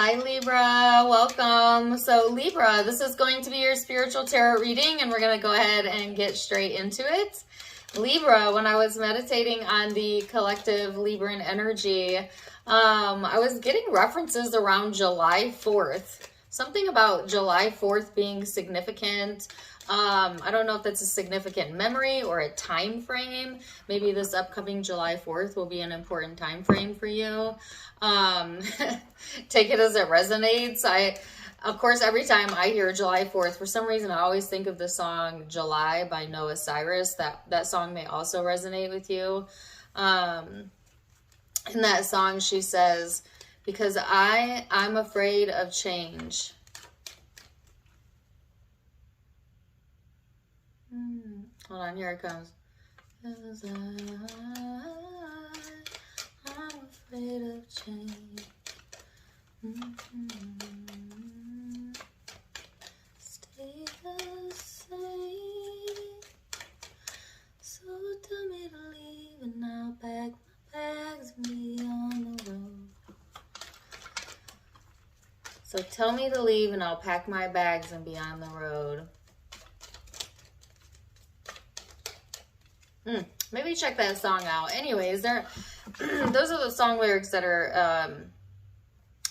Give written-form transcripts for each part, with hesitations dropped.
Hi Libra, welcome. So Libra, this is going to be your spiritual tarot reading and we're going to go ahead and get straight into it. Libra, when I was meditating on the collective Libran energy, I was getting references around July 4th. Something about July 4th being significant. I don't know if that's a significant memory or a time frame. Maybe this upcoming July 4th will be an important time frame for you. Take it as it resonates. Of course, every time I hear July 4th, for some reason, I always think of the song July by Noah Cyrus. That song may also resonate with you. In that song, she says, because I'm afraid of change. Hold on, here it comes. Because I'm afraid of change. Stay the same. So tell me to leave and I'll pack my bags and be on the road. So tell me to leave and I'll pack my bags and be on the road. Maybe check that song out. Anyways, those are the song lyrics that are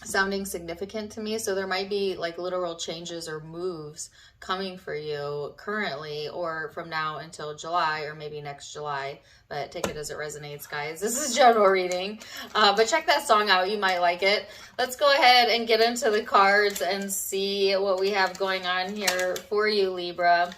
sounding significant to me. So there might be like literal changes or moves coming for you currently or from now until July or maybe next July. But take it as it resonates, guys. This is general reading. But check that song out. You might like it. Let's go ahead and get into the cards and see what we have going on here for you, Libra.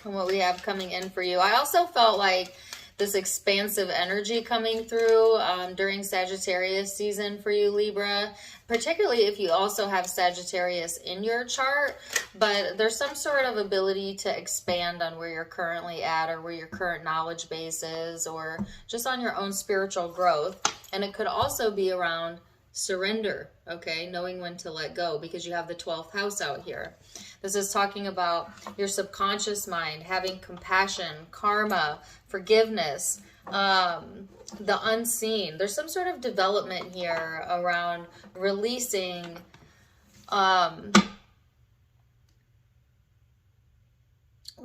And what we have coming in for you. I also felt like this expansive energy coming through during Sagittarius season for you, Libra, particularly if you also have Sagittarius in your chart, but there's some sort of ability to expand on where you're currently at or where your current knowledge base is or just on your own spiritual growth. And it could also be around surrender, okay? Knowing when to let go because you have the 12th house out here. This is talking about your subconscious mind, having compassion, karma, forgiveness, the unseen. There's some sort of development here around releasing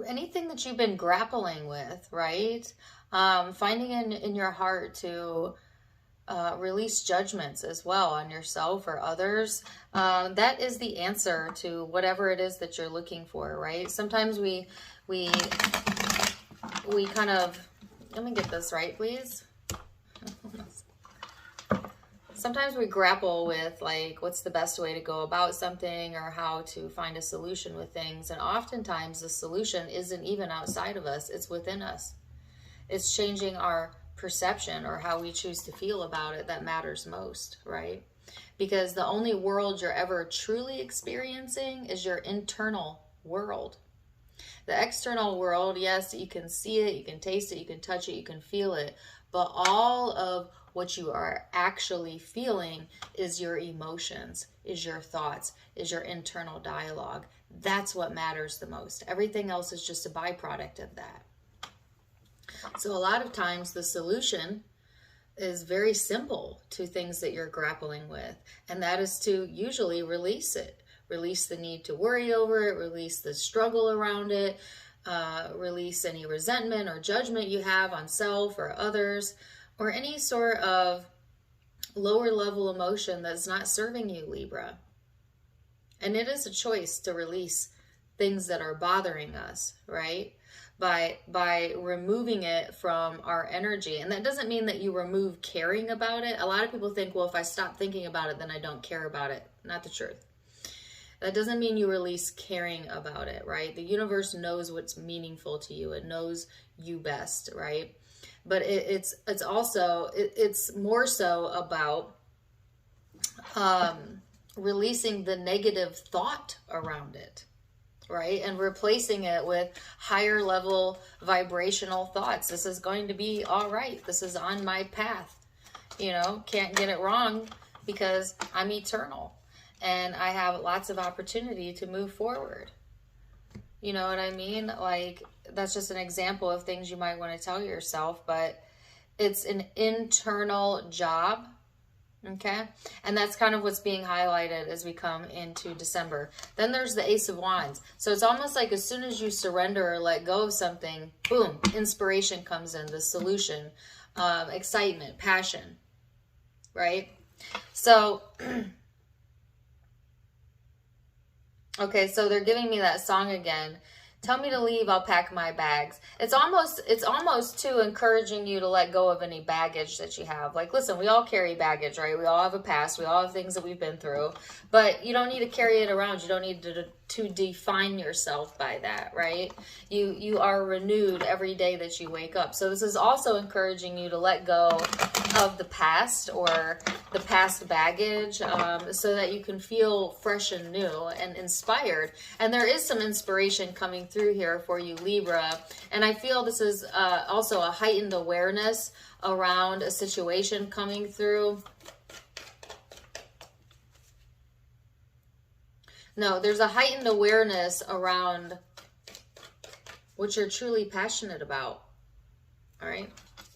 anything that you've been grappling with, right? Finding in your heart to release judgments as well on yourself or others. That is the answer to whatever it is that you're looking for, right? Sometimes we kind of, let me get this right, please. Sometimes we grapple with like, what's the best way to go about something or how to find a solution with things. And oftentimes the solution isn't even outside of us. It's within us. It's changing our perception or how we choose to feel about it that matters most, right? Because the only world you're ever truly experiencing is your internal world. The external world, yes, you can see it, you can taste it, you can touch it, you can feel it, but all of what you are actually feeling is your emotions, is your thoughts, is your internal dialogue. That's what matters the most. Everything else is just a byproduct of that. So a lot of times the solution is very simple to things that you're grappling with, and that is to usually release it. Release the need to worry over it, release the struggle around it, release any resentment or judgment you have on self or others, or any sort of lower level emotion that's not serving you, Libra. And it is a choice to release things that are bothering us, right? By removing it from our energy. And that doesn't mean that you remove caring about it. A lot of people think, well, if I stop thinking about it, then I don't care about it. Not the truth. That doesn't mean you release caring about it, right? The universe knows what's meaningful to you. It knows you best, right? But it's also, it's more so about releasing the negative thought around it, right? And replacing it with higher level vibrational thoughts. This is going to be all right. This is on my path. You know, can't get it wrong because I'm eternal and I have lots of opportunity to move forward. You know what I mean? Like, that's just an example of things you might want to tell yourself, but it's an internal job Okay, and that's kind of what's being highlighted as we come into December. Then there's the Ace of Wands. So it's almost like as soon as you surrender or let go of something, boom, inspiration comes in, the solution, excitement, passion, right? So, okay, so they're giving me that song again. Tell me to leave, I'll pack my bags. It's almost too encouraging you to let go of any baggage that you have. Like, listen, we all carry baggage, right? We all have a past. We all have things that we've been through. But you don't need to carry it around. You don't need to define yourself by that, right? You are renewed every day that you wake up. So this is also encouraging you to let go of the past or the past baggage, so that you can feel fresh and new and inspired. And there is some inspiration coming through here for you, Libra. And I feel this is also a heightened awareness around a situation coming through. No, there's a heightened awareness around what you're truly passionate about. All right.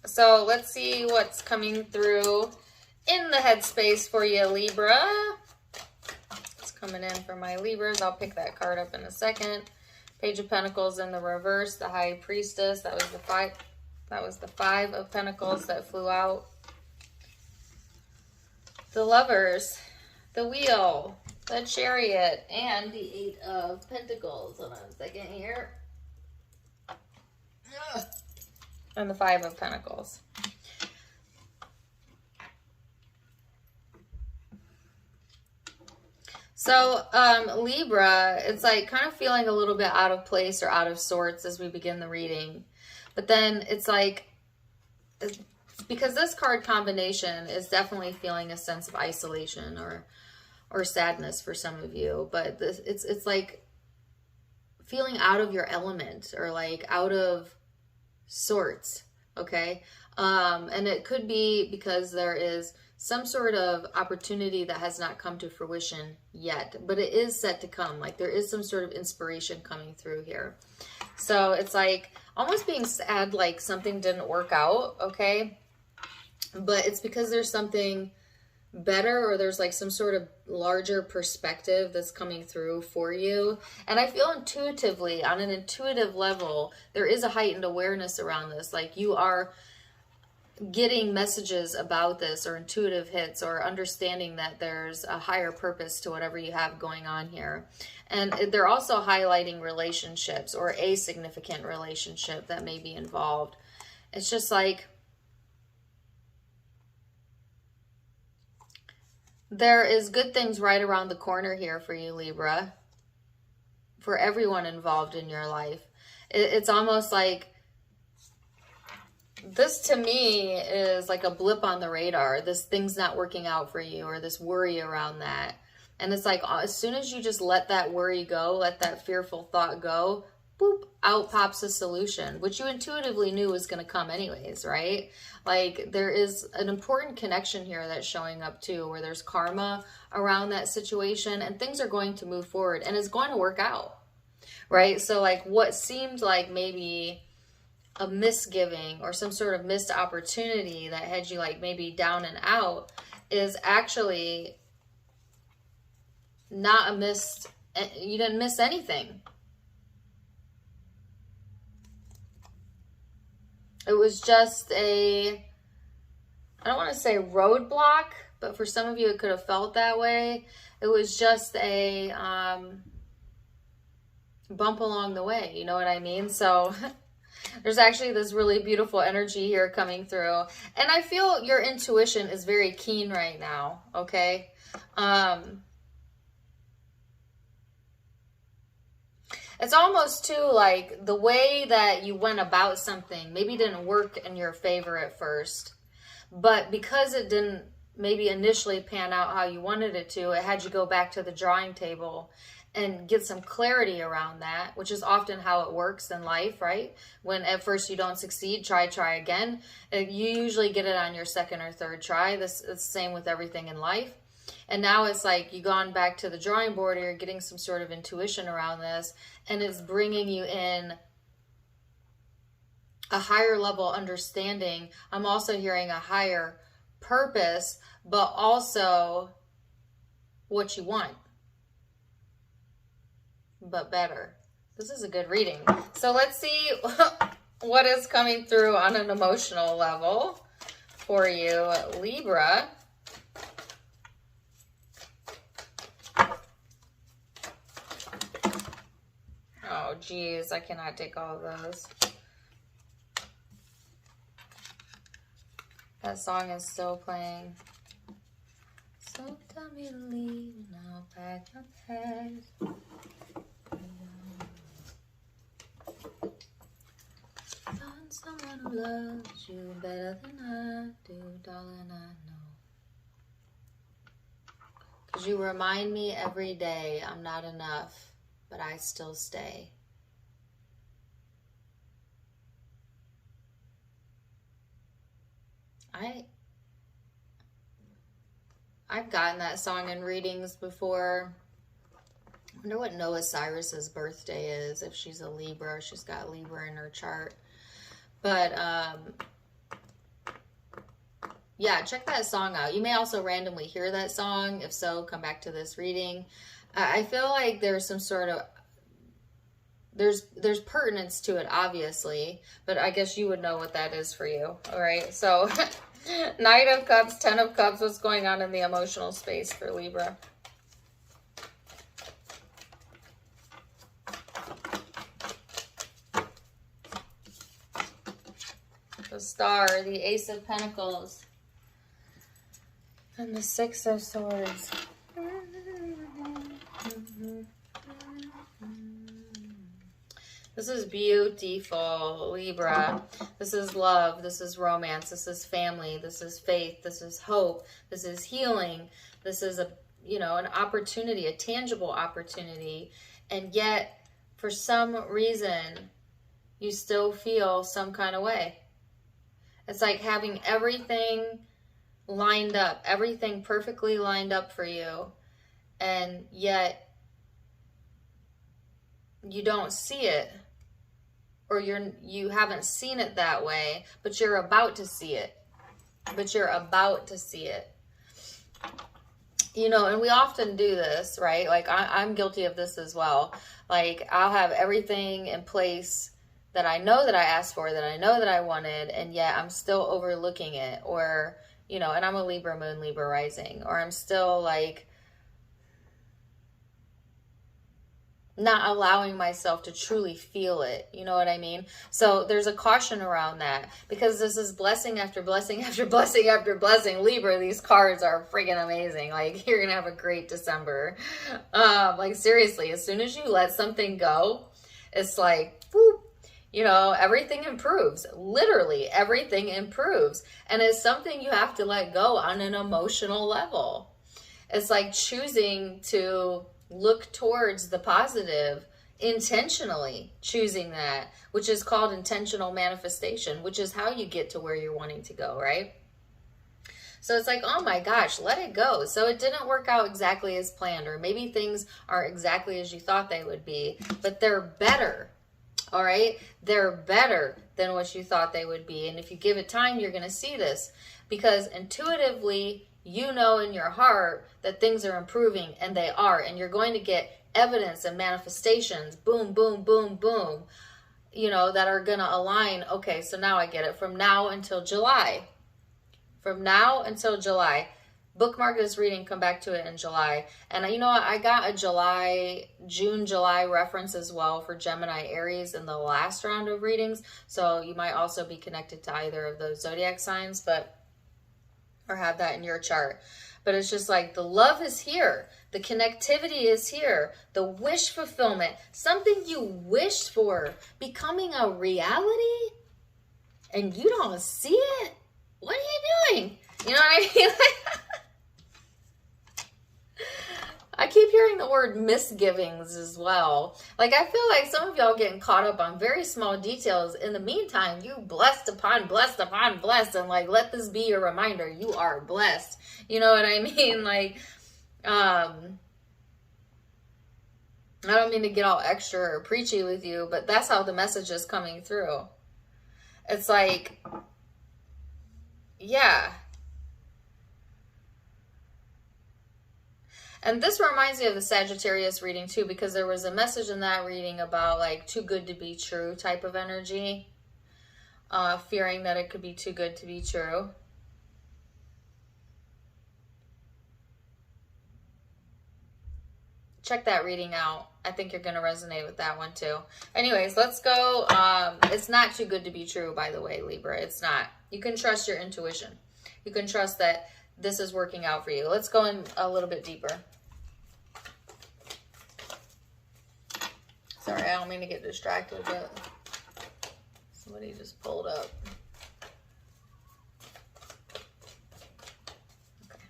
So let's see what's coming through in the headspace for you, Libra. It's coming in for my Libras. I'll pick that card up in a second. Page of Pentacles in the reverse, the High Priestess. That was the five. That was the Five of Pentacles that flew out. The Lovers, the Wheel, the Chariot, and the Eight of Pentacles. Hold on a second here. And the Five of Pentacles. So, Libra, it's like kind of feeling a little bit out of place or out of sorts as we begin the reading. But then it's like, because this card combination is definitely feeling a sense of isolation or sadness for some of you. But it's like feeling out of your element or like out of sorts, okay? And it could be because there is some sort of opportunity that has not come to fruition yet, but it is set to come. Like there is some sort of inspiration coming through here. So it's like almost being sad, like something didn't work out, okay? But it's because there's something better, or there's like some sort of larger perspective that's coming through for you. And I feel intuitively, on an intuitive level, there is a heightened awareness around this. Like you are getting messages about this, or intuitive hits, or understanding that there's a higher purpose to whatever you have going on here. And they're also highlighting relationships, or a significant relationship that may be involved. It's just like there is good things right around the corner here for you, Libra, for everyone involved in your life. It's almost like this to me is like a blip on the radar. This thing's not working out for you, or this worry around that. And it's like as soon as you just let that worry go, let that fearful thought go, boop, out pops a solution, which you intuitively knew was going to come anyways, right? Like there is an important connection here that's showing up too, where there's karma around that situation and things are going to move forward and it's going to work out, right? So like what seemed like maybe a misgiving or some sort of missed opportunity that had you like maybe down and out is actually not a missed, you didn't miss anything. It was just I don't want to say roadblock, but for some of you it could have felt that way. It was just a bump along the way, you know what I mean? So there's actually this really beautiful energy here coming through. And I feel your intuition is very keen right now, okay? It's almost too like the way that you went about something maybe didn't work in your favor at first. But because it didn't maybe initially pan out how you wanted it to, it had you go back to the drawing table and get some clarity around that, which is often how it works in life, right? When at first you don't succeed, try again. You usually get it on your second or third try. This is the same with everything in life. And now it's like you've gone back to the drawing board, or you're getting some sort of intuition around this, and it's bringing you in a higher level understanding. I'm also hearing a higher purpose, but also what you want, but better. This is a good reading. So let's see what is coming through on an emotional level for you, Libra. Oh, geez, I cannot take all of those. That song is still playing. So tell me to leave now, pack your bags. Find someone who loves you better than I do, darling, I know. 'Cause you remind me every day I'm not enough, but I still stay. I've gotten that song in readings before. I wonder what Noah Cyrus's birthday is, if she's a Libra. She's got Libra in her chart. But, yeah, check that song out. You may also randomly hear that song. If so, come back to this reading. I feel like there's some sort of, there's pertinence to it, obviously, but I guess you would know what that is for you. All right, so Knight of Cups, 10 of Cups, what's going on in the emotional space for Libra? The Star, the Ace of Pentacles, and the Six of Swords. This is beautiful, Libra. This is love. This is romance. This is family. This is faith. This is hope. This is healing. This is a, you know, an opportunity, a tangible opportunity. And yet, for some reason, you still feel some kind of way. It's like having everything lined up, everything perfectly lined up for you, and yet you don't see it, or you haven't seen it that way, but you're about to see it. You know, and we often do this, right? Like I'm guilty of this as well. Like I'll have everything in place that I know that I asked for, that I know that I wanted, and yet I'm still overlooking it. Or, you know, and I'm a Libra moon, Libra rising, or I'm still like not allowing myself to truly feel it. You know what I mean? So there's a caution around that, because this is blessing after blessing after blessing after blessing. Libra, these cards are freaking amazing. Like, you're gonna have a great December. Like, seriously, as soon as you let something go, it's like, whoop, you know, everything improves. Literally, everything improves. And it's something you have to let go on an emotional level. It's like choosing to look towards the positive, intentionally choosing that, which is called intentional manifestation, which is how you get to where you're wanting to go, right? So it's like, oh my gosh, let it go. So it didn't work out exactly as planned, or maybe things aren't exactly as you thought they would be, but they're better. All right, they're better than what you thought they would be. And if you give it time, you're going to see this, because intuitively, you know in your heart that things are improving, and they are. And you're going to get evidence and manifestations, boom, boom, boom, boom, you know, that are going to align. Okay, so now I get it. From now until July. From now until July. Bookmark this reading, come back to it in July. And you know what? I got a June, July reference as well for Gemini, Aries in the last round of readings. So you might also be connected to either of those zodiac signs, or have that in your chart. But it's just like the love is here. The connectivity is here. The wish fulfillment, something you wished for, becoming a reality, and you don't see it? What are you doing? You know what I mean? I keep hearing the word misgivings as well. Like, I feel like some of y'all getting caught up on very small details. In the meantime, you blessed upon blessed upon blessed, and like, let this be your reminder. You are blessed. You know what I mean? Like, I don't mean to get all extra or preachy with you, but that's how the message is coming through. It's like, yeah, And this reminds me of the Sagittarius reading too, because there was a message in that reading about like too good to be true type of energy. Fearing that it could be too good to be true. Check that reading out. I think you're going to resonate with that one too. Anyways, let's go. It's not too good to be true, by the way, Libra. It's not. You can trust your intuition. You can trust that this is working out for you. Let's go in a little bit deeper. Sorry, I don't mean to get distracted, but somebody just pulled up. Okay.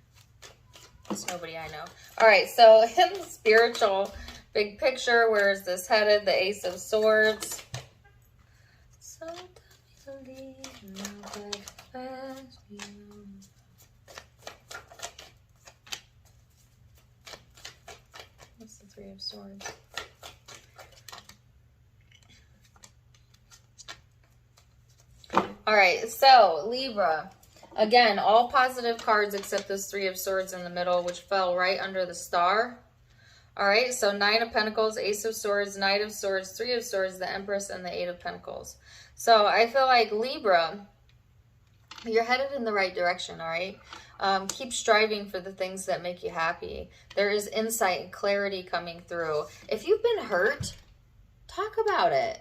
It's nobody I know. All right, so in the spiritual big picture, where is this headed? The Ace of Swords. So what's the Three of Swords? All right, so Libra, again, all positive cards except this Three of Swords in the middle, which fell right under the star. All right, so Nine of Pentacles, Ace of Swords, Knight of Swords, Three of Swords, the Empress, and the Eight of Pentacles. So I feel like Libra, you're headed in the right direction, all right? Keep striving for the things that make you happy. There is insight and clarity coming through. If you've been hurt, talk about it.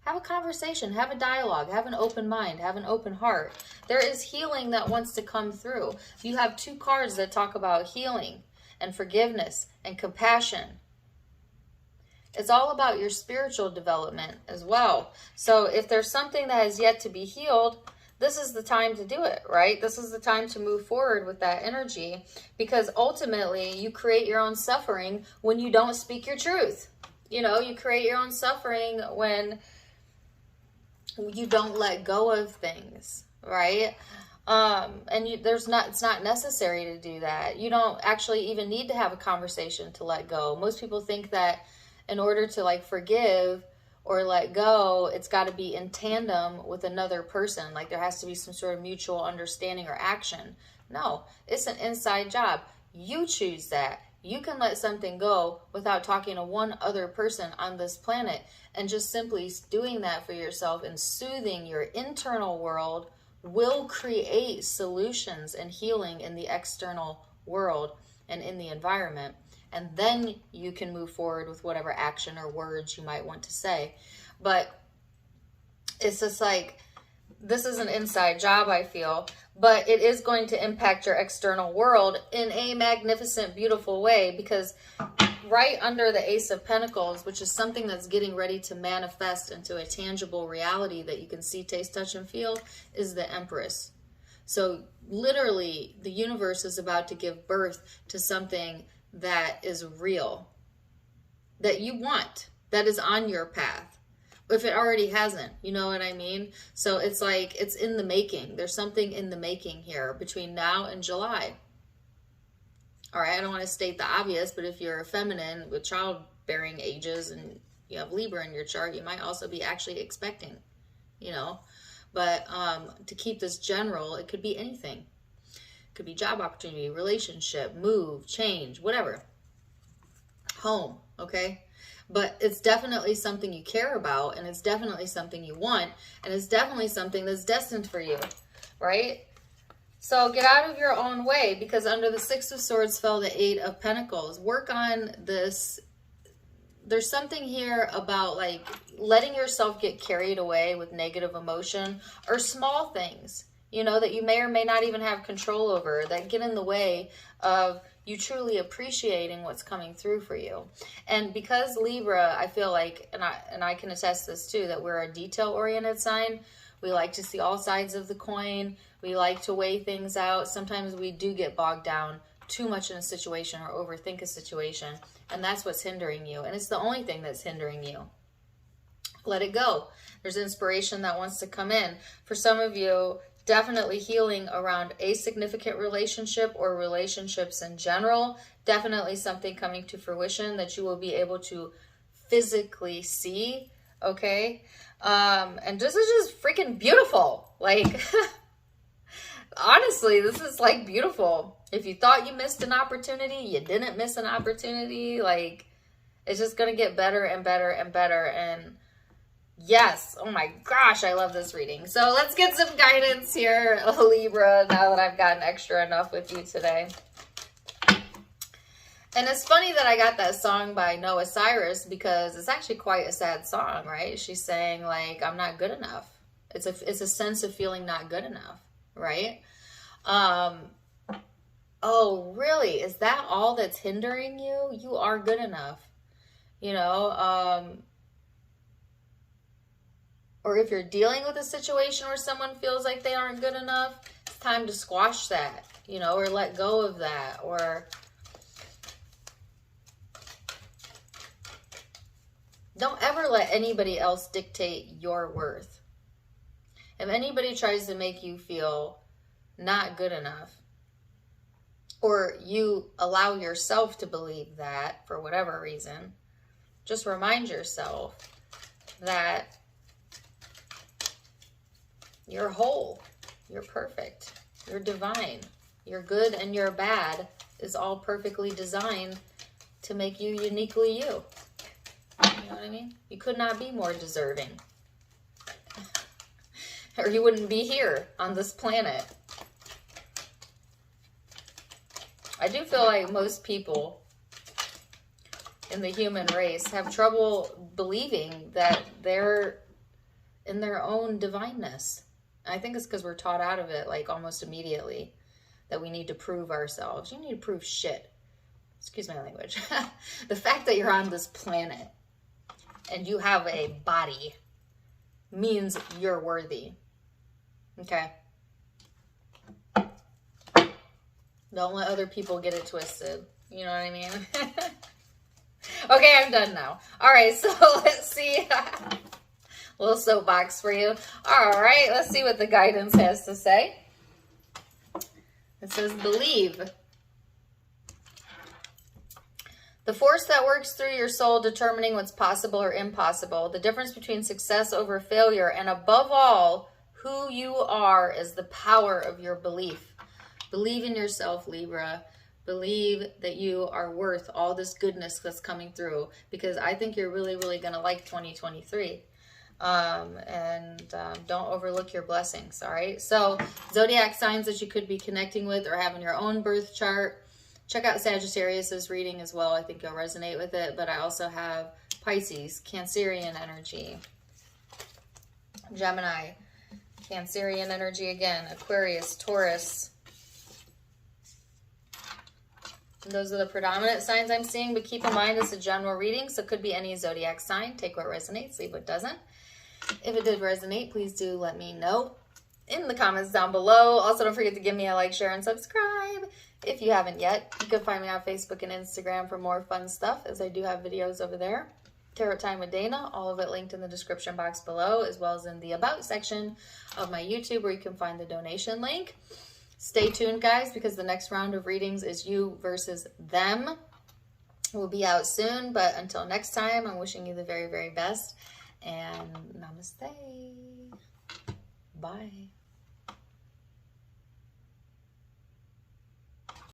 Have a conversation, have a dialogue, have an open mind, have an open heart. There is healing that wants to come through. You have two cards that talk about healing and forgiveness and compassion. It's all about your spiritual development as well. So if there's something that has yet to be healed, this is the time to do it, right? This is the time to move forward with that energy, because ultimately you create your own suffering when you don't speak your truth. You know, you create your own suffering when you don't let go of things, right? And it's not necessary to do that. You don't actually even need to have a conversation to let go. Most people think that in order to like forgive or let go, it's got to be in tandem with another person. Like there has to be some sort of mutual understanding or action. No, it's an inside job. You choose that. You can let something go without talking to one other person on this planet, and just simply doing that for yourself and soothing your internal world will create solutions and healing in the external world and in the environment. And then you can move forward with whatever action or words you might want to say. But it's just like, this is an inside job, I feel, but it is going to impact your external world in a magnificent, beautiful way, because right under the Ace of Pentacles, which is something that's getting ready to manifest into a tangible reality that you can see, taste, touch, and feel, is the Empress. So literally, the universe is about to give birth to something that is real, that you want, that is on your path. If it already hasn't, you know what I mean? So it's like, it's in the making. There's something in the making here between now and July. All right, I don't want to state the obvious, but if you're a feminine with childbearing ages and you have Libra in your chart, you might also be actually expecting, you know. But to keep this general, it could be anything. It could be job opportunity, relationship, move, change, whatever. Home, okay? But it's definitely something you care about, and it's definitely something you want, and it's definitely something that's destined for you, right? So get out of your own way, because under the Six of Swords fell the Eight of Pentacles. Work on this. There's something here about like letting yourself get carried away with negative emotion or small things, you know, that you may or may not even have control over, that get in the way of you truly appreciating what's coming through for you. And because Libra, I feel like, and I can attest this too, that we're a detail-oriented sign. We like to see all sides of the coin. We like to weigh things out. Sometimes we do get bogged down too much in a situation or overthink a situation, and that's what's hindering you. And it's the only thing that's hindering you. Let it go. There's inspiration that wants to come in. For some of you, definitely healing around a significant relationship or relationships in general. Definitely something coming to fruition that you will be able to physically see, okay? And this is just freaking beautiful. Like, honestly, this is like beautiful. If you thought you missed an opportunity, you didn't miss an opportunity. Like, it's just going to get better and better and better. And yes, oh my gosh, I love this reading. So let's get some guidance here, Libra, now that I've gotten extra enough with you today. And it's funny that I got that song by Noah Cyrus, because it's actually quite a sad song, right? She's saying, like, I'm not good enough. It's a sense of feeling not good enough, right? Oh, really? Is that all that's hindering you? You are good enough, you know? Or if you're dealing with a situation where someone feels like they aren't good enough, it's time to squash that, you know, or let go of that, or don't ever let anybody else dictate your worth. If anybody tries to make you feel not good enough, or you allow yourself to believe that for whatever reason, just remind yourself that you're whole, you're perfect, you're divine, you're good, and your bad is all perfectly designed to make you uniquely you. You know what I mean? You could not be more deserving. Or you wouldn't be here on this planet. I do feel like most people in the human race have trouble believing that they're in their own divineness. I think it's because we're taught out of it, like, almost immediately, that we need to prove ourselves. You need to prove shit. Excuse my language. The fact that you're on this planet and you have a body means you're worthy. Okay? Don't let other people get it twisted. You know what I mean? Okay, I'm done now. All right, so let's see. Little soapbox for you. All right, let's see what the guidance has to say. It says, believe. The force that works through your soul, determining what's possible or impossible, the difference between success over failure, and above all, who you are, is the power of your belief. Believe in yourself, Libra. Believe that you are worth all this goodness that's coming through, because I think you're really, really going to like 2023. Don't overlook your blessings, all right? So, zodiac signs that you could be connecting with or having your own birth chart. Check out Sagittarius's reading as well. I think you'll resonate with it. But I also have Pisces, Cancerian energy, Gemini, Cancerian energy again, Aquarius, Taurus. And those are the predominant signs I'm seeing, but keep in mind it's a general reading, so it could be any zodiac sign. Take what resonates, leave what doesn't. If it did resonate, please do let me know in the comments down below. Also, don't forget to give me a like, share, and subscribe if you haven't yet. You can find me on Facebook and Instagram for more fun stuff, as I do have videos over there. Tarot Time with Dana, all of it linked in the description box below, as well as in the About section of my YouTube, where you can find the donation link. Stay tuned, guys, because the next round of readings is you versus them. We'll be out soon, but until next time, I'm wishing you the very, very best. And namaste. Bye.